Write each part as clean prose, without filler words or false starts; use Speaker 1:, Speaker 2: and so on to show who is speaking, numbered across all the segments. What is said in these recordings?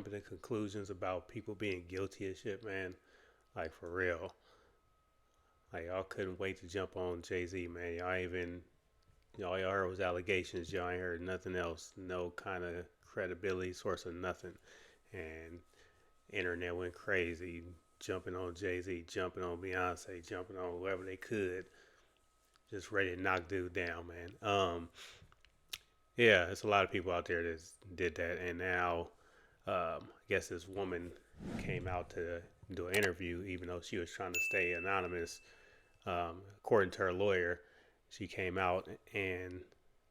Speaker 1: jumping to conclusions about people being guilty of shit, man. Like, for real. Like, y'all couldn't wait to jump on Jay-Z, man. Y'all heard was allegations. Y'all ain't heard nothing else. No kind of credibility source of nothing. And internet went crazy, jumping on Jay-Z, jumping on Beyonce, jumping on whoever they could. Just ready to knock dude down, man. Yeah, there's a lot of people out there that did that. And now, I guess this woman came out to do an interview, even though she was trying to stay anonymous. According to her lawyer, she came out and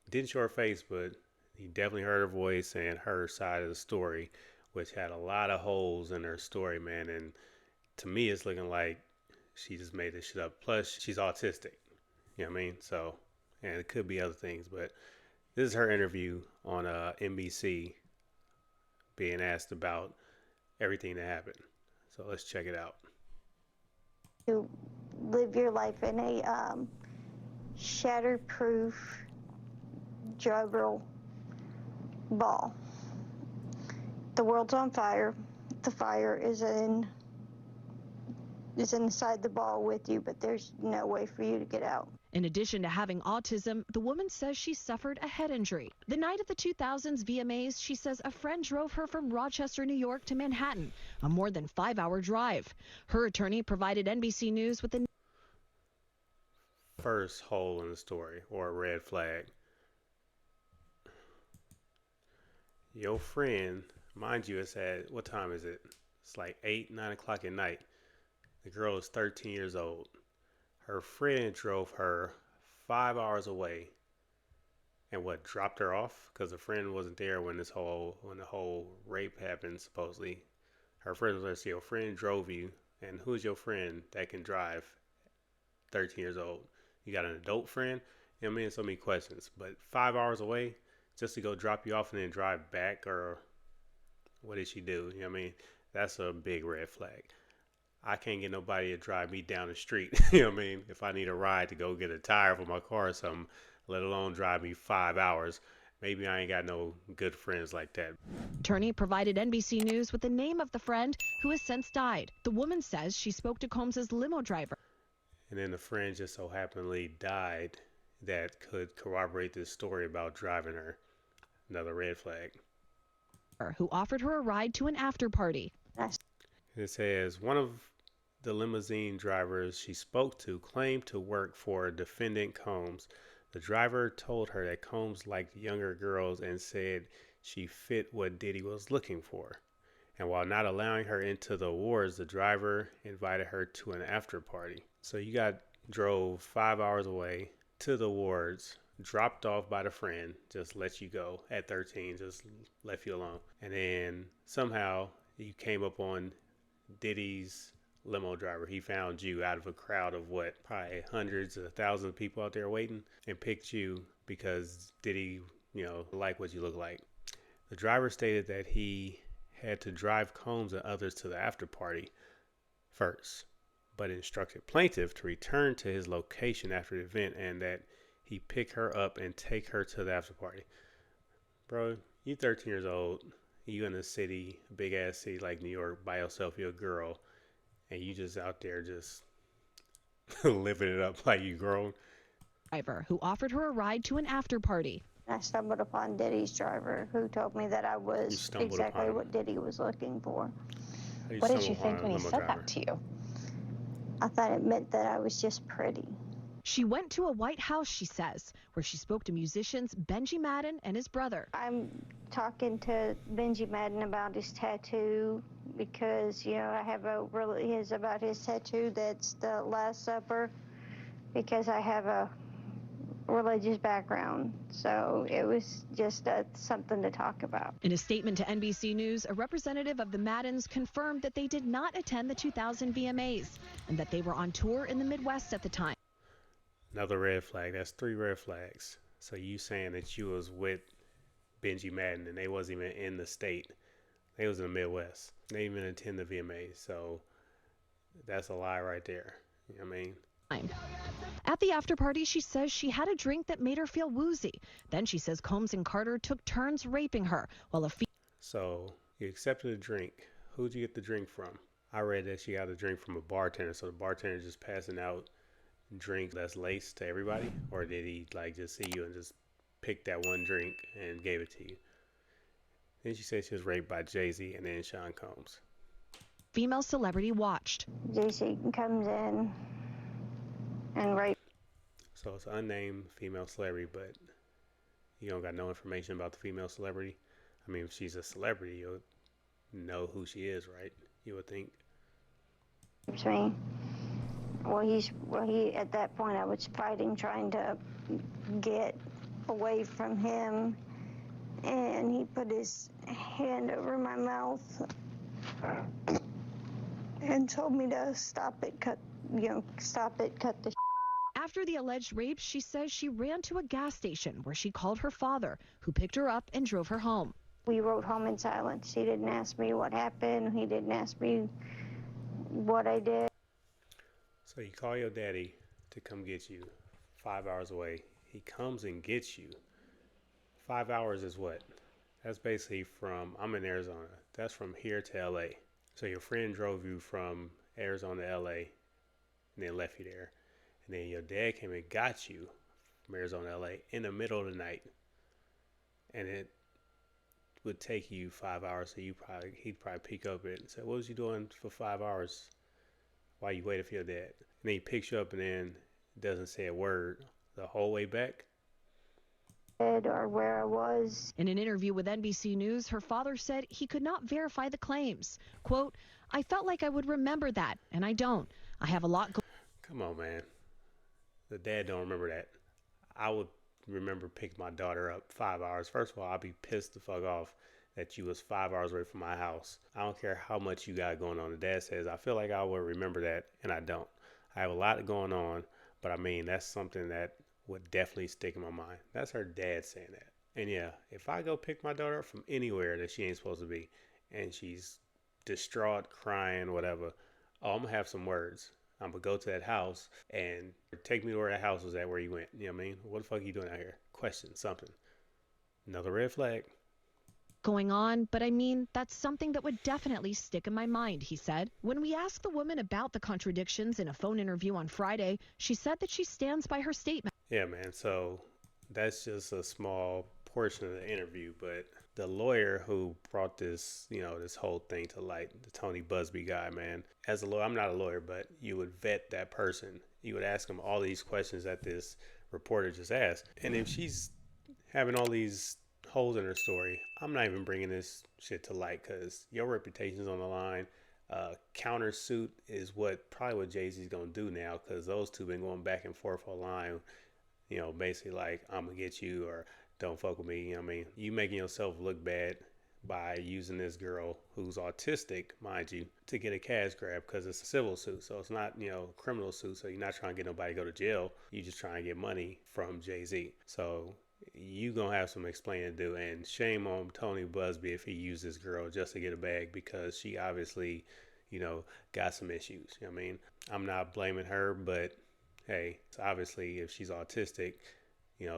Speaker 1: didn't show her face, but he definitely heard her voice and her side of the story, which had a lot of holes in her story, man. And to me, it's looking like she just made this shit up. Plus, she's autistic. You know what I mean? So, and it could be other things, but this is her interview on NBC being asked about everything that happened. So let's check it out.
Speaker 2: To live your life in a shatterproof drywall ball. The world's on fire. The fire is inside the ball with you, but there's no way for you to get out.
Speaker 3: In addition to having autism, the woman says she suffered a head injury. The night of the 2000s VMAs, she says a friend drove her from Rochester, New York to Manhattan, a more than 5-hour drive. Her attorney provided NBC News with the
Speaker 1: first hole in the story, or a red flag. Your friend, mind you, it's at, what time is it? It's like 8, 9 o'clock at night. The girl is 13 years old. Her friend drove her 5 hours away and dropped her off? Because the friend wasn't there when the whole rape happened, supposedly. Her friend was there. So your friend drove you, and who's your friend that can drive 13 years old? You got an adult friend? You know what I mean? So many questions. But 5 hours away just to go drop you off and then drive back, or what did she do? You know what I mean? That's a big red flag. I can't get nobody to drive me down the street. You know what I mean? If I need a ride to go get a tire for my car or something, let alone drive me 5 hours, maybe I ain't got no good friends like that.
Speaker 3: Attorney provided NBC News with the name of the friend who has since died. The woman says she spoke to Combs's limo driver.
Speaker 1: And then the friend just so happily died that could corroborate this story about driving her. Another red flag.
Speaker 3: Who offered her a ride to an after party.
Speaker 1: It says one of the limousine drivers she spoke to claimed to work for defendant Combs. The driver told her that Combs liked younger girls and said she fit what Diddy was looking for. And while not allowing her into the awards, the driver invited her to an after party. So you drove 5 hours away to the awards, dropped off by the friend, just let you go at 13, just left you alone. And then somehow you came up on Diddy's limo driver. He found you out of a crowd of probably hundreds of thousands of people out there waiting, and picked you because Diddy, liked what you look like. The driver stated that he had to drive Combs and others to the after party first, but instructed plaintiff to return to his location after the event and that he pick her up and take her to the after party. Bro, you 13 years old, you in a city, big ass city like New York by yourself, you're a girl, and you just out there just living it up like you grown.
Speaker 3: Driver who offered her a ride to an after party.
Speaker 2: I stumbled upon Diddy's driver, who told me that I was exactly what Diddy was looking for.
Speaker 4: What did you think when he said that to you?
Speaker 2: I thought it meant that I was just pretty.
Speaker 3: She went to a White House, she says, where she spoke to musicians Benji Madden and his brother.
Speaker 2: I'm talking to Benji Madden about his tattoo because, I have about his tattoo that's the Last Supper, because I have a religious background. So it was just something to talk about.
Speaker 3: In a statement to NBC News, a representative of the Maddens confirmed that they did not attend the 2000 VMAs and that they were on tour in the Midwest at the time.
Speaker 1: Another red flag. That's 3 red flags. So you saying that you was with Benji Madden and they wasn't even in the state. They was in the Midwest. They didn't even attend the VMAs. So that's a lie right there. You know what I mean?
Speaker 3: At the after party, she says she had a drink that made her feel woozy. Then she says Combs and Carter took turns raping her while
Speaker 1: So You accepted a drink. Who'd you get the drink from? I read that she got a drink from a bartender, so the bartender just passing out drink that's laced to everybody, or did he like just see you and just pick that one drink and gave it to you? Then she said she was raped by Jay-Z and then Sean Combs.
Speaker 3: Female celebrity watched.
Speaker 2: Jay-Z comes in and rapes.
Speaker 1: So it's an unnamed female celebrity, but you don't got no information about the female celebrity. I mean, if she's a celebrity, you'll know who she is, right? You would think.
Speaker 2: Me. He at that point I was fighting, trying to get away from him, and he put his hand over my mouth and told me to stop it, cut the.
Speaker 3: After the alleged rape, she says she ran to a gas station where she called her father, who picked her up and drove her home.
Speaker 2: We rode home in silence. He didn't ask me what happened. He didn't ask me what I did.
Speaker 1: So you call your daddy to come get you 5 hours away. He comes and gets you. 5 hours is what? That's basically I'm in Arizona. That's from here to LA. So your friend drove you from Arizona to LA and then left you there. And then your dad came and got you from Arizona to LA in the middle of the night. And it would take you 5 hours, so he'd probably pick up it and say, "What was you doing for 5 hours while you waited for your dad?" And then he picks you up and then doesn't say a word the whole way back.
Speaker 2: Or where I was.
Speaker 3: In an interview with NBC News, her father said he could not verify the claims. Quote, "I felt like I would remember that, and I don't. I have a lot going."
Speaker 1: Come on, man. The dad don't remember that. I would remember picking my daughter up 5 hours. First of all, I'd be pissed the fuck off that you was 5 hours away from my house. I don't care how much you got going on. The dad says, I feel like I would remember that, and I don't. I have a lot going on, but I mean, that's something that would definitely stick in my mind. That's her dad saying that. And yeah, if I go pick my daughter up from anywhere that she ain't supposed to be, and she's distraught, crying, whatever, I'm going to have some words. I'm going to go to that house and take me to where that house was at, where you went. You know what I mean? What the fuck are you doing out here? Question something. Another red flag.
Speaker 3: Going on, but I mean, that's something that would definitely stick in my mind, he said. When we asked the woman about the contradictions in a phone interview on Friday, she said that she stands by her statement.
Speaker 1: Yeah, man. So that's just a small portion of the interview, but the lawyer who brought this, this whole thing to light, the Tony Busby guy, man, as a lawyer, I'm not a lawyer, but you would vet that person. You would ask him all these questions that this reporter just asked. And if she's having all these holes in her story, I'm not even bringing this shit to light because your reputation's on the line. Countersuit is probably what Jay-Z's gonna do now, because those two been going back and forth online, basically like, I'm gonna get you or don't fuck with me. You know what I mean? You making yourself look bad by using this girl who's autistic, mind you, to get a cash grab, because it's a civil suit. So it's not, criminal suit. So you're not trying to get nobody to go to jail. You just trying to get money from Jay-Z. So you gonna have some explaining to do, and shame on Tony Busby if he used this girl just to get a bag, because she obviously, got some issues. You know what I mean? I'm not blaming her, but hey, obviously if she's autistic,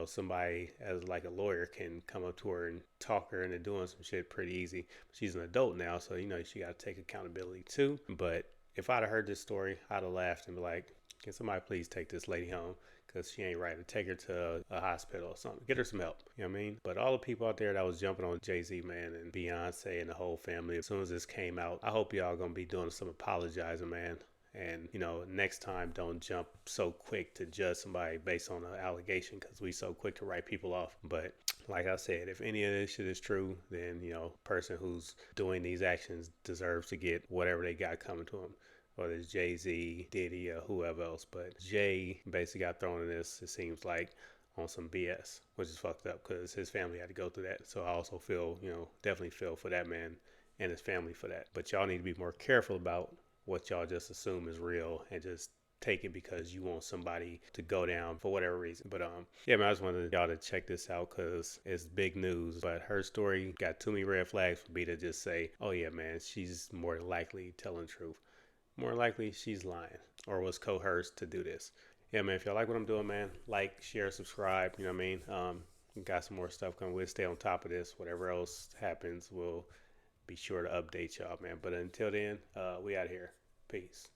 Speaker 1: somebody as like a lawyer can come up to her and talk her into doing some shit pretty easy. She's an adult now, so she got to take accountability too. But if I'd have heard this story, I'd have laughed and be like, can somebody please take this lady home, because she ain't right, to take her to a hospital or something, get her some help. You know what I mean? But all the people out there that was jumping on Jay-Z, man, and Beyonce and the whole family, as soon as this came out, I hope y'all gonna be doing some apologizing, man. And, next time, don't jump so quick to judge somebody based on an allegation, because we so quick to write people off. But like I said, if any of this shit is true, then, person who's doing these actions deserves to get whatever they got coming to them, whether it's Jay-Z, Diddy, or whoever else. But Jay basically got thrown in this, it seems like, on some BS, which is fucked up, because his family had to go through that. So I also feel, definitely feel for that man and his family for that. But y'all need to be more careful about what y'all just assume is real and just take it because you want somebody to go down for whatever reason. But yeah, man, I just wanted y'all to check this out because it's big news. But her story got too many red flags for me to just say, oh yeah, man, she's more than likely telling the truth. More likely she's lying or was coerced to do this. Yeah, man, if y'all like what I'm doing, man, like, share, subscribe, you know what I mean? Got some more stuff coming. We'll stay on top of this. Whatever else happens, we'll be sure to update y'all, man. But until then, we out here. Peace.